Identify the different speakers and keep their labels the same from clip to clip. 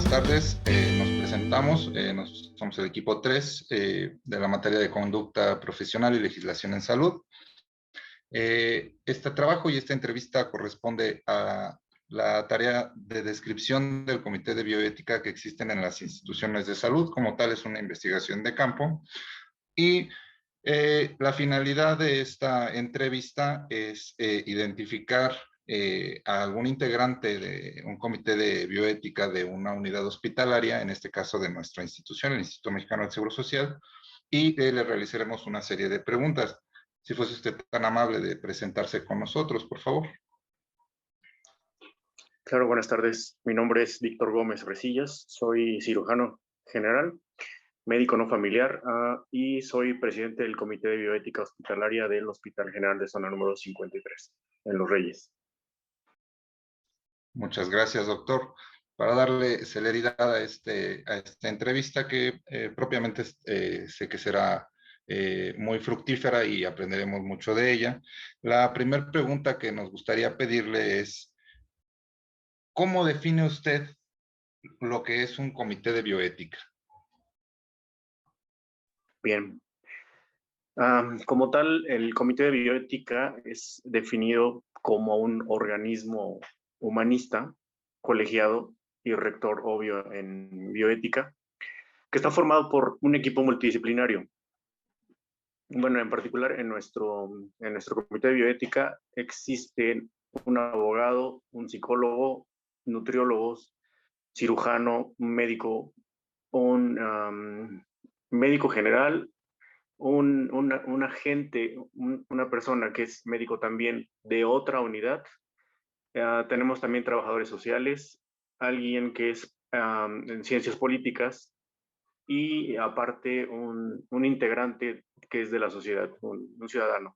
Speaker 1: tardes. Nos presentamos, somos el equipo 3 de la materia de conducta profesional y legislación en salud. Este trabajo y esta entrevista corresponde a la tarea de descripción del Comité de Bioética que existen en las instituciones de salud. Como tal, es una investigación de campo. Y la finalidad de esta entrevista es identificar a algún integrante de un comité de bioética de una unidad hospitalaria, en este caso de nuestra institución, el Instituto Mexicano del Seguro Social, y le realizaremos una serie de preguntas. Si fuese usted tan amable de presentarse con nosotros, por favor.
Speaker 2: Claro, buenas tardes. Mi nombre es Víctor Gómez Resillas, soy cirujano general, médico no familiar y soy presidente del Comité de Bioética Hospitalaria del Hospital General de Zona número 53, en Los Reyes.
Speaker 1: Muchas gracias, doctor. Para darle celeridad a esta entrevista que propiamente sé que será muy fructífera y aprenderemos mucho de ella. La primera pregunta que nos gustaría pedirle es, ¿cómo define usted lo que es un comité de bioética?
Speaker 2: Bien. Como tal, el Comité de Bioética es definido como un organismo humanista, colegiado y rector, obvio, en bioética, que está formado por un equipo multidisciplinario. Bueno, en particular en nuestro comité de bioética existe un abogado, un psicólogo, nutriólogos, cirujano, un médico, un médico general, un agente, una persona que es médico también de otra unidad. Tenemos también trabajadores sociales, alguien que es en ciencias políticas, y aparte un integrante que es de la sociedad, un ciudadano.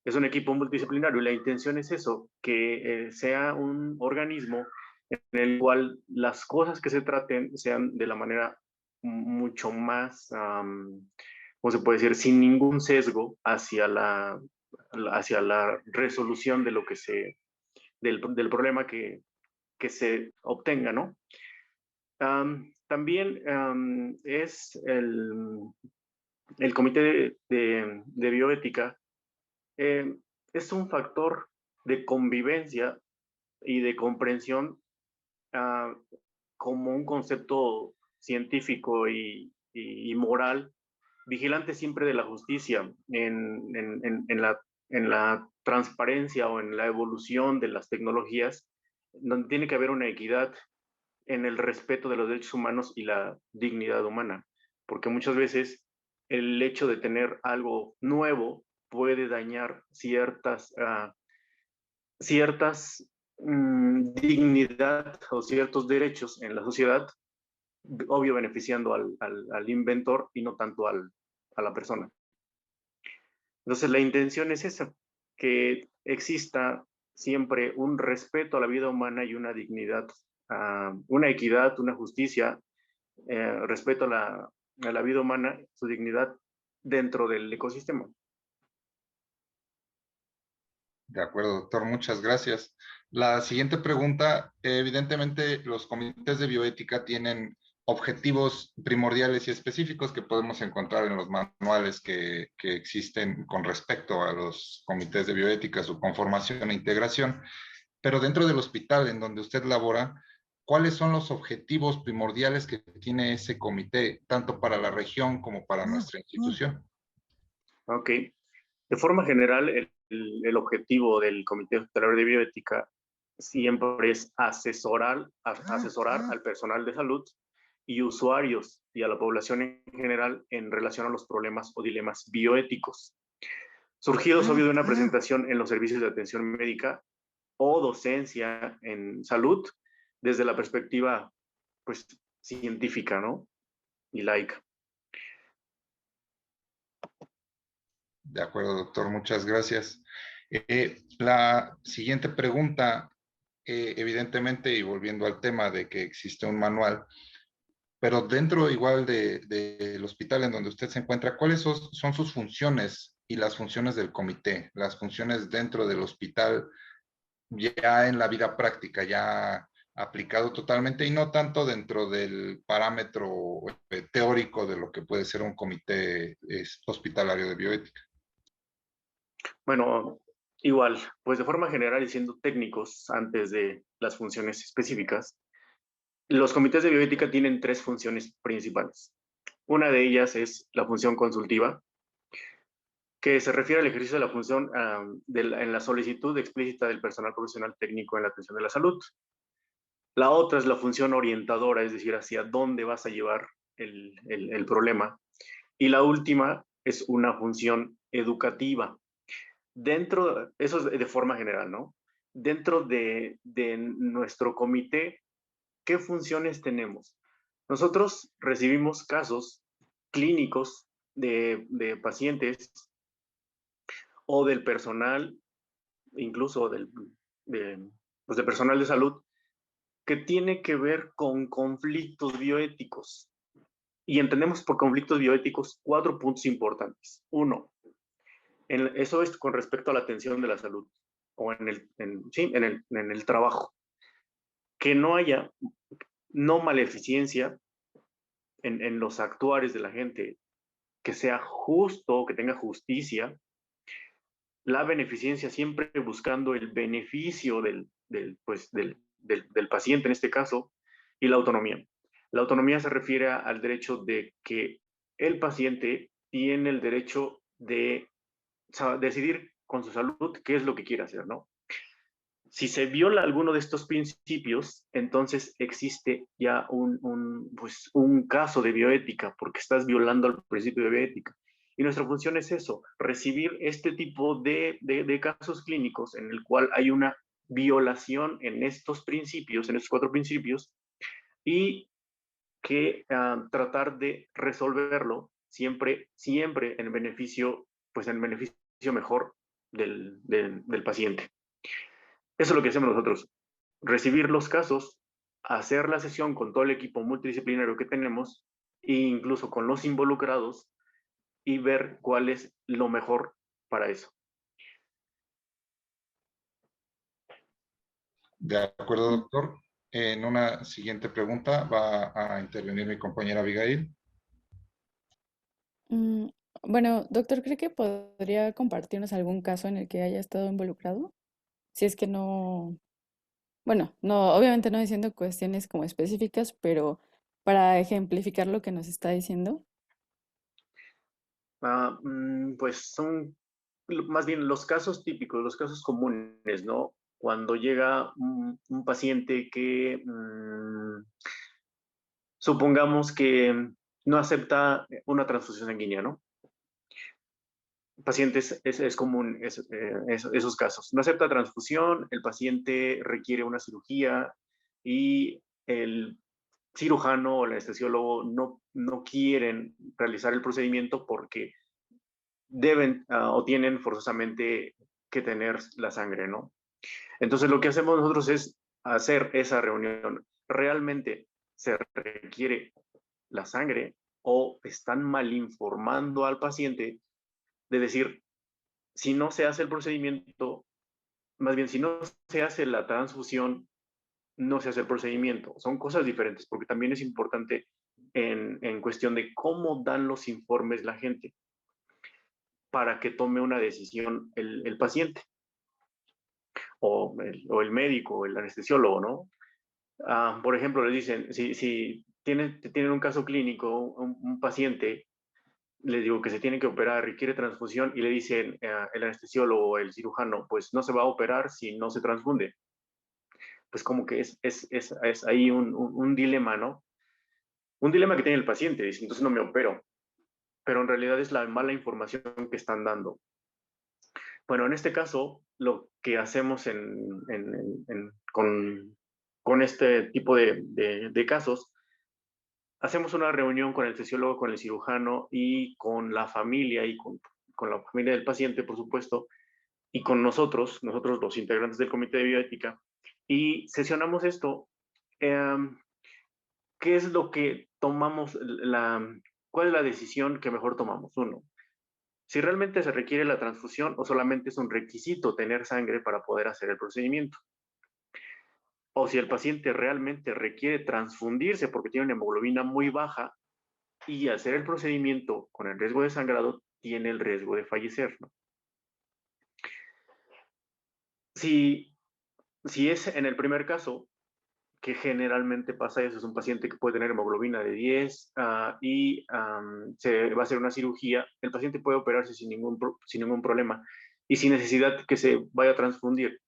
Speaker 2: Es un equipo multidisciplinario y la intención es eso, que sea un organismo en el cual las cosas que se traten sean de la manera mucho más, ¿cómo se puede decir?, sin ningún sesgo hacia la resolución de lo que del problema que se obtenga, ¿no? También es el comité de bioética, es un factor de convivencia y de comprensión como un concepto científico y moral, vigilante siempre de la justicia en la transparencia o en la evolución de las tecnologías, donde tiene que haber una equidad en el respeto de los derechos humanos y la dignidad humana, porque muchas veces el hecho de tener algo nuevo puede dañar ciertas dignidad o ciertos derechos en la sociedad, obvio beneficiando al inventor y no tanto a la persona. Entonces la intención es esa, que exista siempre un respeto a la vida humana y una dignidad, una equidad, una justicia, respeto a la vida humana, su dignidad dentro del ecosistema.
Speaker 1: De acuerdo, doctor, muchas gracias. La siguiente pregunta, evidentemente los comités de bioética tienen objetivos primordiales y específicos que podemos encontrar en los manuales que existen con respecto a los comités de bioética, su conformación e integración, pero dentro del hospital en donde usted labora, ¿cuáles son los objetivos primordiales que tiene ese comité, tanto para la región como para nuestra institución?
Speaker 2: Ok. De forma general, el objetivo del Comité Hospitalario de Bioética siempre es asesorar al personal de salud y usuarios y a la población en general en relación a los problemas o dilemas bioéticos, surgidos obvio de una presentación en los servicios de atención médica o docencia en salud desde la perspectiva, pues, científica, ¿no?, y laica.
Speaker 1: De acuerdo, doctor, muchas gracias. La siguiente pregunta, evidentemente, y volviendo al tema de que existe un manual, pero dentro igual del hospital en donde usted se encuentra, ¿cuáles son sus funciones y las funciones del comité? Las funciones dentro del hospital ya en la vida práctica, ya aplicado totalmente y no tanto dentro del parámetro teórico de lo que puede ser un comité hospitalario de bioética.
Speaker 2: Bueno, igual, pues de forma general y siendo técnicos antes de las funciones específicas, los comités de bioética tienen tres funciones principales. Una de ellas es la función consultiva, que se refiere al ejercicio de la función en la solicitud explícita del personal profesional técnico en la atención de la salud. La otra es la función orientadora, es decir, hacia dónde vas a llevar el problema. Y la última es una función educativa. Eso es de forma general, ¿no? Dentro de nuestro comité, ¿qué funciones tenemos? Nosotros recibimos casos clínicos de pacientes o del personal, incluso pues de personal de salud, que tiene que ver con conflictos bioéticos. Y entendemos por conflictos bioéticos 4 puntos importantes. Uno, eso es con respecto a la atención de la salud o en el trabajo. Que no haya no maleficencia en los actuares de la gente, que sea justo, que tenga justicia, la beneficencia siempre buscando el beneficio del paciente en este caso, y la autonomía. La autonomía se refiere al derecho de que el paciente tiene el derecho de decidir con su salud qué es lo que quiere hacer, ¿no? Si se viola alguno de estos principios, entonces existe ya pues un caso de bioética, porque estás violando el principio de bioética. Y nuestra función es eso, recibir este tipo de casos clínicos en el cual hay una violación en estos principios, en estos 4 principios, y que tratar de resolverlo siempre, siempre en beneficio, pues en beneficio mejor del paciente. Eso es lo que hacemos nosotros, recibir los casos, hacer la sesión con todo el equipo multidisciplinario que tenemos e incluso con los involucrados y ver cuál es lo mejor para eso.
Speaker 1: De acuerdo, doctor. En una siguiente pregunta va a intervenir mi compañera Abigail.
Speaker 3: Mm, bueno, doctor, ¿cree que podría compartirnos algún caso en el que haya estado involucrado? Si es que no, bueno, no, obviamente no diciendo cuestiones como específicas, pero para ejemplificar lo que nos está diciendo.
Speaker 2: Pues son más bien los casos típicos, los casos comunes, ¿no? Cuando llega un paciente que supongamos que no acepta una transfusión sanguínea, ¿no? Pacientes es común esos casos. No acepta transfusión, el paciente requiere una cirugía y el cirujano o el anestesiólogo no quieren realizar el procedimiento porque deben o tienen forzosamente que tener la sangre, ¿no? Entonces lo que hacemos nosotros es hacer esa reunión. ¿Realmente se requiere la sangre o están mal informando al paciente de decir, si no se hace el procedimiento, más bien, si no se hace la transfusión, no se hace el procedimiento? Son cosas diferentes, porque también es importante en cuestión de cómo dan los informes la gente para que tome una decisión el paciente o el médico o el anestesiólogo, ¿no? Por ejemplo, le dicen, si tienen un caso clínico, un paciente, le digo que se tiene que operar, requiere transfusión, y le dicen el anestesiólogo o el cirujano, pues no se va a operar si no se transfunde. Pues como que es ahí un dilema, ¿no? Un dilema que tiene el paciente, dice, entonces no me opero, pero en realidad es la mala información que están dando. Bueno, en este caso, lo que hacemos con este tipo de casos, hacemos una reunión con el fisiólogo, con el cirujano y con la familia y con la familia del paciente, por supuesto, y con nosotros los integrantes del comité de bioética, y sesionamos esto. ¿Qué es lo que tomamos? ¿Cuál es la decisión que mejor tomamos? Uno, si realmente se requiere la transfusión o solamente es un requisito tener sangre para poder hacer el procedimiento. o si el paciente realmente requiere transfundirse porque tiene una hemoglobina muy baja y hacer el procedimiento con el riesgo de sangrado tiene el riesgo de fallecer, ¿no? Si, si es en el primer caso, que generalmente pasa eso, es un paciente que puede tener hemoglobina de 10 y se va a hacer una cirugía, el paciente puede operarse sin ningún problema y sin necesidad que se vaya a transfundir.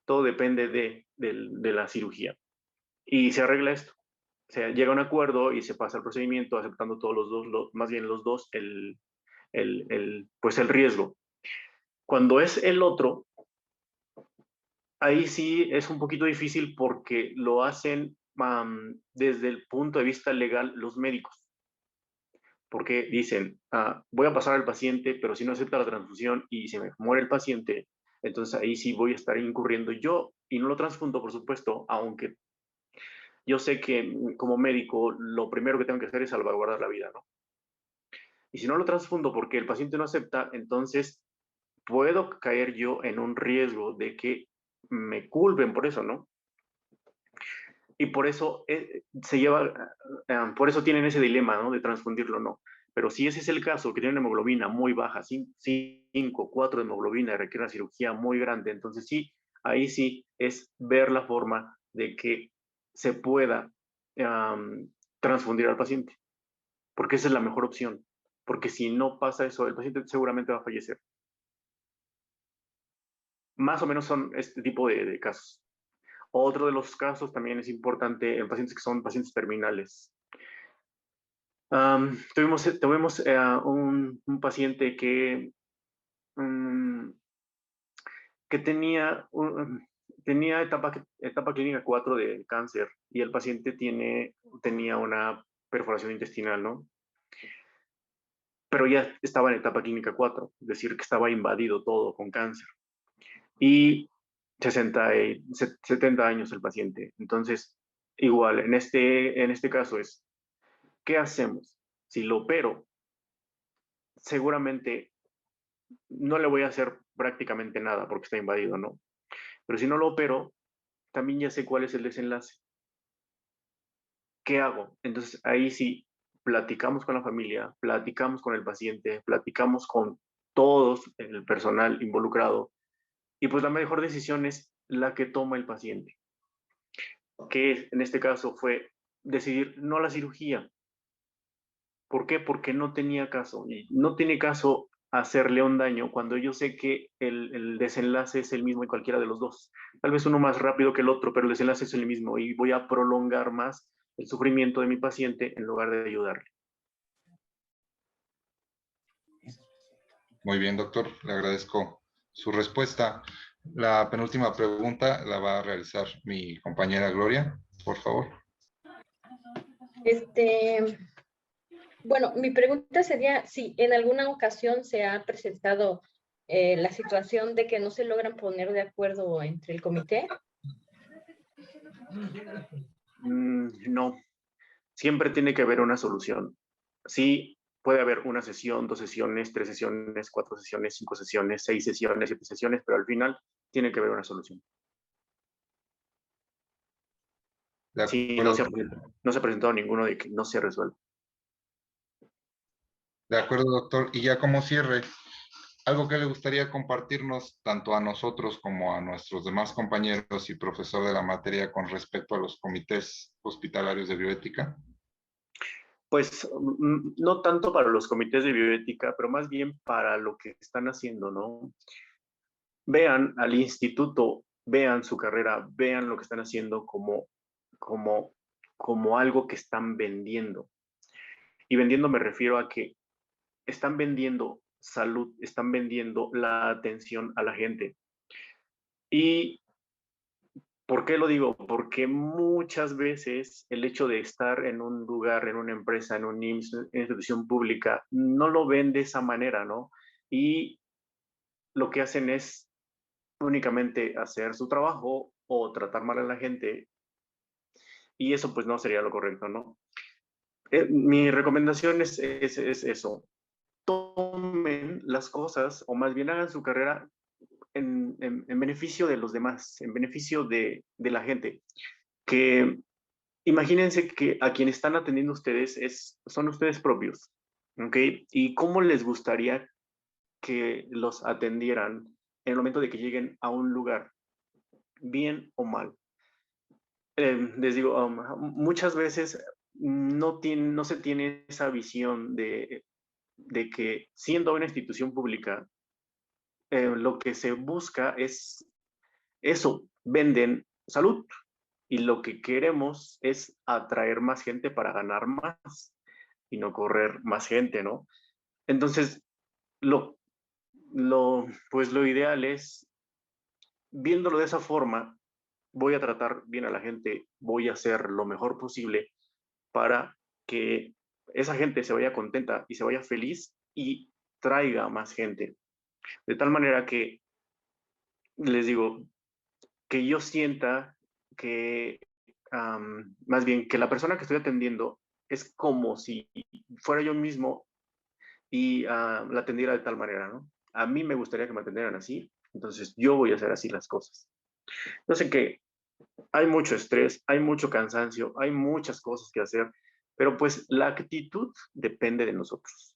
Speaker 2: Todo depende de la cirugía. Y se arregla esto. Se llega a un acuerdo y se pasa el procedimiento aceptando todos los dos, más bien los dos, pues el riesgo. Cuando es el otro, ahí sí es un poquito difícil porque lo hacen desde el punto de vista legal los médicos. Porque dicen, voy a pasar al paciente, pero si no acepta la transfusión y se me muere el paciente, entonces ahí sí voy a estar incurriendo yo y no lo transfundo, por supuesto, aunque yo sé que como médico lo primero que tengo que hacer es salvaguardar la vida, ¿no? Y si no lo transfundo porque el paciente no acepta, entonces puedo caer yo en un riesgo de que me culpen por eso, ¿no? Y por eso por eso tienen ese dilema, ¿no? De transfundirlo o no. Pero si ese es el caso, que tiene una hemoglobina muy baja, 5, 4 de hemoglobina, requiere una cirugía muy grande, entonces sí, ahí sí es ver la forma de que se pueda transfundir al paciente, porque esa es la mejor opción, porque si no pasa eso, el paciente seguramente va a fallecer. Más o menos son este tipo de casos. Otro de los casos también es importante en pacientes que son pacientes terminales. Tuvimos un paciente um, que tenía etapa clínica 4 de cáncer y el paciente tenía una perforación intestinal, ¿no? Pero ya estaba en etapa clínica 4, es decir, que estaba invadido todo con cáncer. Y 70 años el paciente. Entonces, igual, en este caso es, ¿qué hacemos? Si lo opero, seguramente no le voy a hacer prácticamente nada porque está invadido, ¿no? Pero si no lo opero, también ya sé cuál es el desenlace. ¿Qué hago? Entonces ahí sí platicamos con la familia, platicamos con el paciente, platicamos con todos el personal involucrado y pues la mejor decisión es la que toma el paciente, que en este caso fue decidir no la cirugía. ¿Por qué? Porque no tenía caso. Y no tiene caso hacerle un daño cuando yo sé que el desenlace es el mismo en cualquiera de los dos. Tal vez uno más rápido que el otro, pero el desenlace es el mismo y voy a prolongar más el sufrimiento de mi paciente en lugar de ayudarle.
Speaker 1: Muy bien, doctor. Le agradezco su respuesta. La penúltima pregunta la va a realizar mi compañera Gloria, por favor.
Speaker 4: Bueno, mi pregunta sería si en alguna ocasión se ha presentado la situación de que no se logran poner de acuerdo entre el comité.
Speaker 2: No, siempre tiene que haber una solución. Sí, puede haber una sesión, 2 sesiones, 3 sesiones, 4 sesiones, 5 sesiones, 6 sesiones, 7 sesiones, pero al final tiene que haber una solución. Sí, no se ha presentado ninguno de que no se resuelva.
Speaker 1: De acuerdo, doctor. Y ya como cierre, algo que le gustaría compartirnos tanto a nosotros como a nuestros demás compañeros y profesor de la materia con respecto a los comités hospitalarios de bioética.
Speaker 2: Pues no tanto para los comités de bioética, pero más bien para lo que están haciendo, ¿no? Vean al instituto, vean su carrera, vean lo que están haciendo como algo que están vendiendo. Y vendiendo me refiero a que están vendiendo salud, están vendiendo la atención a la gente. ¿Y por qué lo digo? Porque muchas veces el hecho de estar en un lugar, en una empresa, en una institución pública, no lo ven de esa manera, ¿no? Y lo que hacen es únicamente hacer su trabajo o tratar mal a la gente y eso pues no sería lo correcto, ¿no? Mi recomendación es eso. Tomen las cosas o más bien hagan su carrera en beneficio de los demás, en beneficio de la gente. Que imagínense que a quienes están atendiendo ustedes son ustedes propios, ¿ok? ¿Y cómo les gustaría que los atendieran en el momento de que lleguen a un lugar, bien o mal? Les digo, muchas veces no se tiene esa visión de que siendo una institución pública, lo que se busca es eso, venden salud. Y lo que queremos es atraer más gente para ganar más y no correr más gente, ¿no? Entonces, pues lo ideal es, viéndolo de esa forma, voy a tratar bien a la gente, voy a hacer lo mejor posible para que esa gente se vaya contenta y se vaya feliz y traiga más gente. De tal manera que, les digo, que yo sienta que, más bien, que la persona que estoy atendiendo es como si fuera yo mismo y la atendiera de tal manera, ¿no? A mí me gustaría que me atendieran así, entonces yo voy a hacer así las cosas. Yo sé que hay mucho estrés, hay mucho cansancio, hay muchas cosas que hacer, pero pues la actitud depende de nosotros.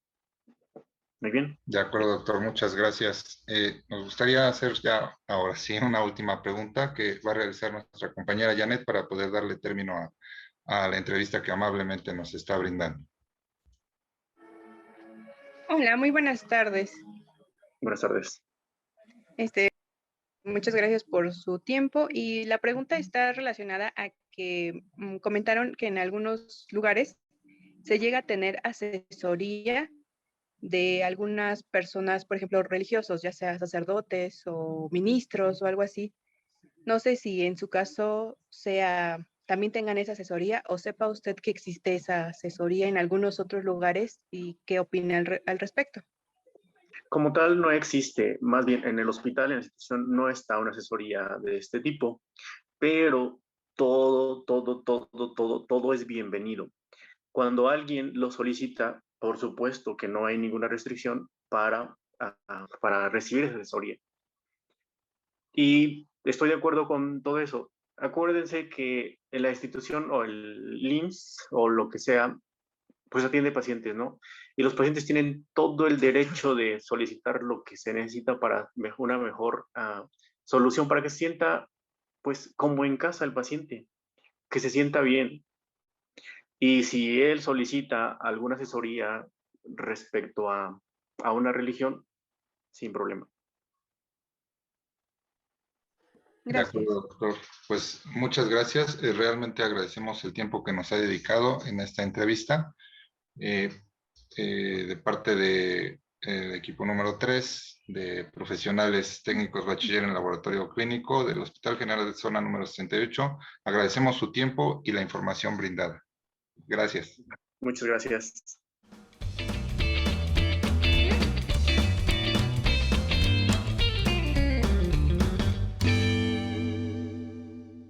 Speaker 2: Muy bien.
Speaker 1: De acuerdo, doctor, muchas gracias. Nos gustaría hacer ya ahora sí una última pregunta que va a realizar nuestra compañera Janet para poder darle término a la entrevista que amablemente nos está brindando.
Speaker 5: Hola, muy buenas tardes.
Speaker 2: Buenas tardes.
Speaker 5: Muchas gracias por su tiempo y la pregunta está relacionada a que comentaron que en algunos lugares se llega a tener asesoría de algunas personas, por ejemplo, religiosos, ya sea sacerdotes o ministros o algo así. No sé si en su caso también tengan esa asesoría o sepa usted que existe esa asesoría en algunos otros lugares y qué opina al respecto.
Speaker 2: Como tal, no existe, más bien en el hospital, en la institución, no está una asesoría de este tipo, pero todo es bienvenido. Cuando alguien lo solicita, por supuesto que no hay ninguna restricción para recibir esa asesoría. Y estoy de acuerdo con todo eso. Acuérdense que en la institución o el IMSS o lo que sea, pues atiende pacientes, ¿no? Y los pacientes tienen todo el derecho de solicitar lo que se necesita para una mejor solución, para que se sienta, pues, como en casa el paciente, que se sienta bien. Y si él solicita alguna asesoría respecto a una religión, sin problema.
Speaker 1: De
Speaker 5: Gracias.
Speaker 1: acuerdo, doctor. Pues muchas gracias. Realmente agradecemos el tiempo que nos ha dedicado en esta entrevista. De parte del equipo número 3 de profesionales técnicos bachiller en laboratorio clínico del Hospital General de Zona número 68, agradecemos su tiempo y la información brindada. Gracias.
Speaker 2: Muchas gracias.